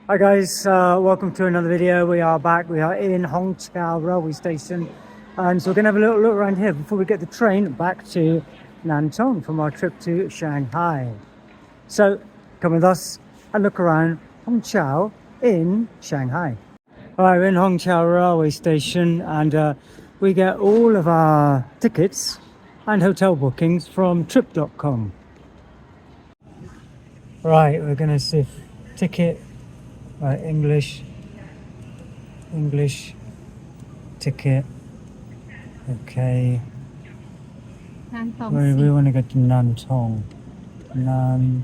Hi guys, welcome to another video. We are back. We are in Hongqiao railway station, and so we're going to have a little look around here before we get the train back to Nantong from our trip to Shanghai. So come with us and look around Hongqiao in Shanghai. All right, we're in Hongqiao railway station, and we get all of our tickets and hotel bookings from trip.com. Right, we're going to see ticket. Right, English ticket. Okay. Nantong We want to go to Nantong. Nantong.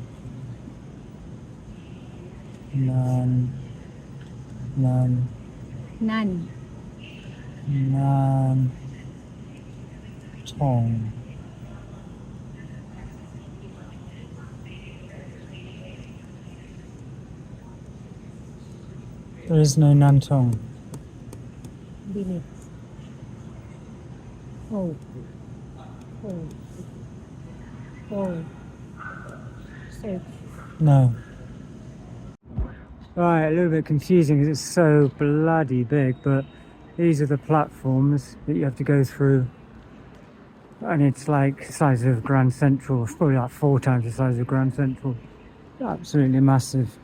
There is no Nantong. Bilis. Oh. Search. No. Right, a little bit confusing because it's so bloody big, but these are the platforms that you have to go through. And it's like the size of Grand Central. It's probably like 4 times the size of Grand Central. Absolutely massive.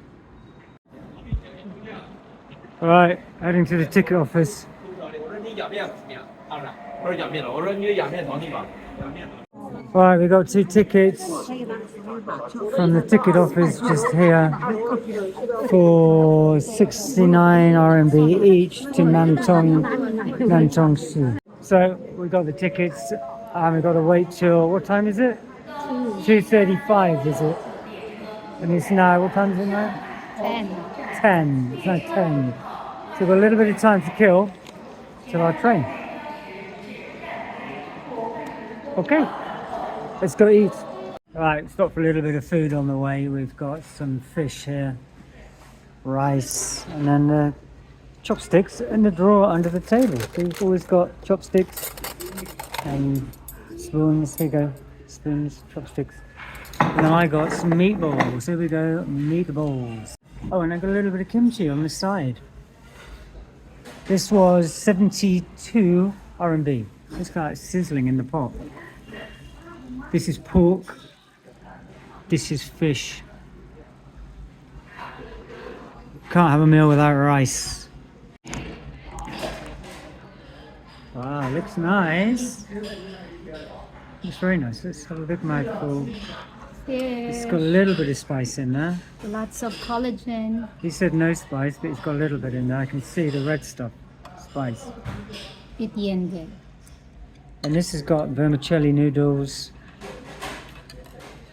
Right, heading to the ticket office. Right, we got 2 tickets from the ticket office just here for 69 RMB each to Nantong Su. So we got the tickets and we got to wait till, what time is it? 2:35 is it? And it's now, what time is it now? 10. It's now 10. So we've got a little bit of time to kill till our train. Okay, let's go eat. Right, stop for a little bit of food on the way. We've got some fish here, rice, and then chopsticks in the drawer under the table. So we've always got chopsticks and spoons. Here you go, spoons, chopsticks. And then I got some meatballs. Here we go, meatballs. Oh, and I got a little bit of kimchi on the side. This was 72 RMB. It's kind of like sizzling in the pot. This is pork. This is fish. Can't have a meal without rice. Wow, looks nice. Looks very nice. Let's have a big mouthful. It's got a little bit of spice in there. Lots of collagen. He said no spice, but it's got a little bit in there. I can see the red stuff, spice. Pitiende. And this has got vermicelli noodles.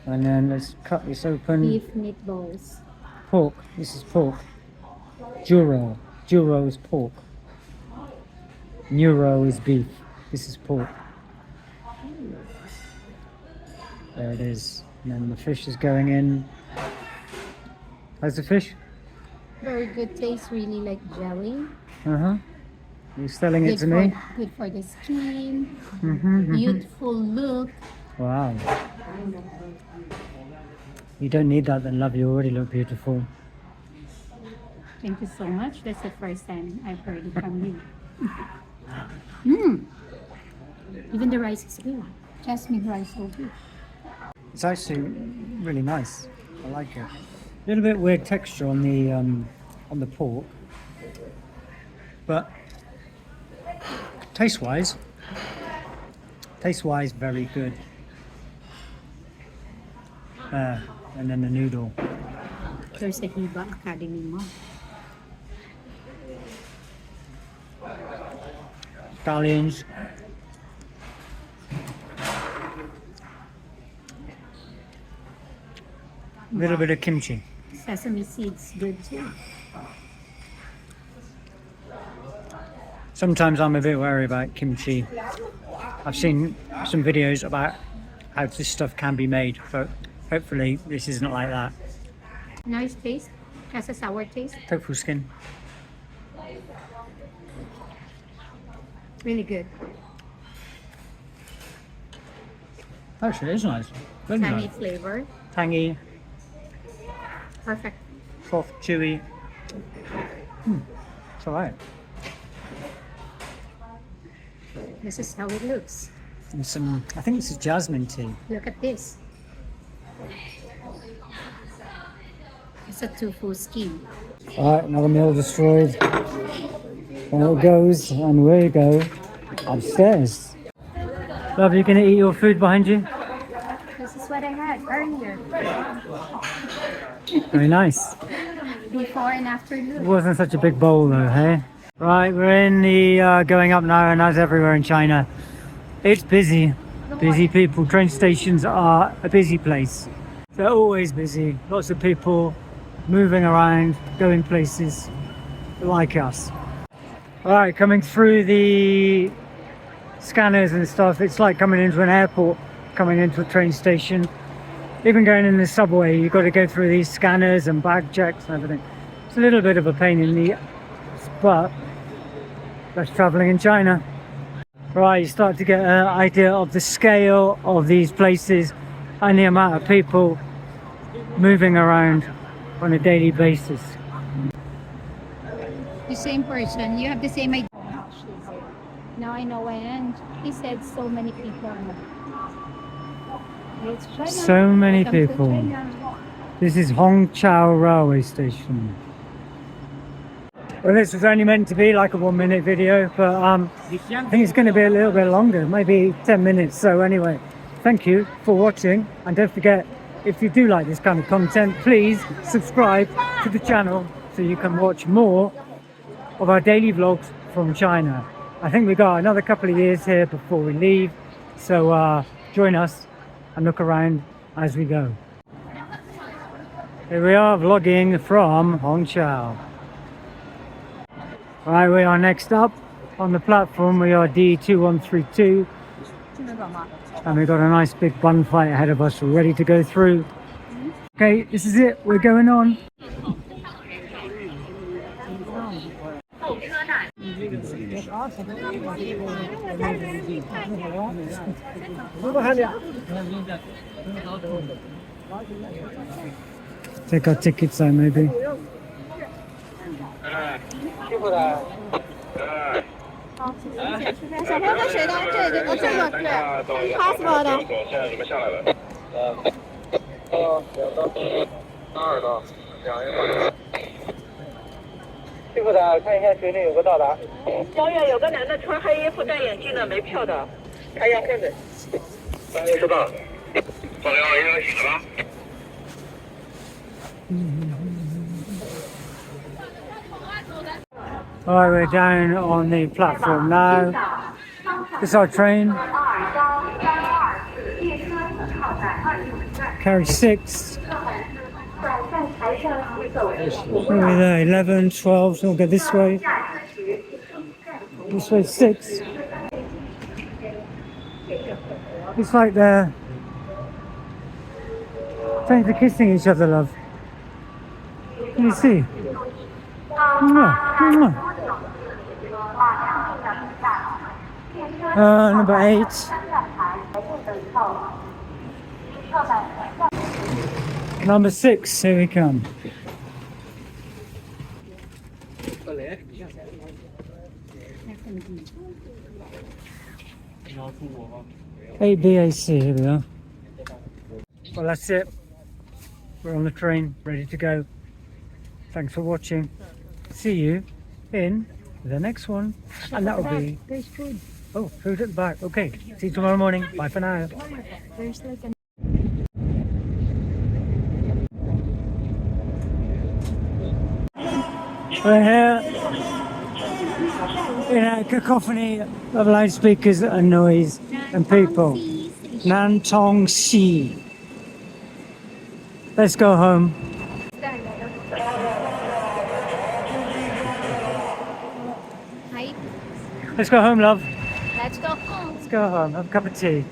And then let's cut this open. Beef meatballs. Pork. This is pork. Juro. Juro is pork. Neuro is beef. This is pork. There it is. And then the fish is going in. How's the fish? Very good taste, really like jelly. You're selling it to me? Good for the skin. Mm-hmm. Beautiful look. Wow. You don't need that then, love. You already look beautiful. Thank you so much. That's the first time I've heard it from you. Even the rice is good. Jasmine rice so good. It's actually really nice. I like it. A little bit weird texture on the pork, but taste-wise, very good. And then the noodle. There's a Hiba Academy mo. Scallions. A little bit of kimchi. Sesame seeds, good too. Sometimes I'm a bit wary about kimchi. I've seen some videos about how this stuff can be made, but hopefully this isn't like that. Nice taste. Has a sour taste. Tofu skin. Really good. Actually, it's nice. Very Tangy nice. flavor. Tangy, Perfect. soft, chewy, It's alright. This is how it looks. And some, I think this is jasmine tea. Look at this. It's a tofu skin. Alright, another meal destroyed. There it goes, and we go upstairs. Love, you gonna eat your food behind you? This is what I had earlier. Very nice. Before and after It look. wasn't such a big bowl though, hey? Right, we're in the going up now, and as everywhere in China, it's busy. Busy people. Train stations are a busy place. They're always busy. Lots of people moving around, going places like us. Alright, coming through the scanners and stuff, it's like coming into an airport, coming into a train station. Even going in the subway, you've got to go through these scanners and bag checks and everything. It's a little bit of a pain in the butt. That's traveling in China. Right, you start to get an idea of the scale of these places and the amount of people moving around on a daily basis. The same person, you have the same idea. Now I know why, and he said so many people. It's China. So many Welcome to people. China. This is Hongqiao Railway Station. Well, this was only meant to be like a 1-minute video, but I think it's going to be a little bit longer, maybe 10 minutes. So anyway, thank you for watching, and don't forget, if you do like this kind of content, please subscribe to the channel so you can watch more of our daily vlogs from China. I think we got another couple of years here before we leave, so join us and look around as we go. Here we are vlogging from Hongqiao. Right, we are next up on the platform. We are D2132, and we've got a nice big bun fight ahead of us. We're ready to go through. Okay, this is it. We're going on. Take our tickets out, maybe. 好，谢谢。小朋友跟谁的？这个对 ，passport 的。现在你们下来了。2道，2个。辛苦的，看一下群里有个到达。招远有个男的穿黑衣服戴眼镜的没票的，看一下混子。收到了。报料应该醒了吧？ Alright, we're down on the platform now. This is our train. Carry 6. Where are we there? 11, 12, so we'll go this way. This way 6. It's like they're kissing each other, love. Can you see? Mwah, mwah. Number 8. Number 6, here we come. BAC, here we are. Well, that's it. We're on the train, ready to go. Thanks for watching. See you in the next one. And that will be... There's food. Oh, food at the back. Okay, see you tomorrow morning. Bye for now. There's like a We're here in a cacophony of loudspeakers and noise and people. Nantong Xi. Let's go home. Hi. Let's go home, love. Let's go home. Let's go home. Have a cup of tea.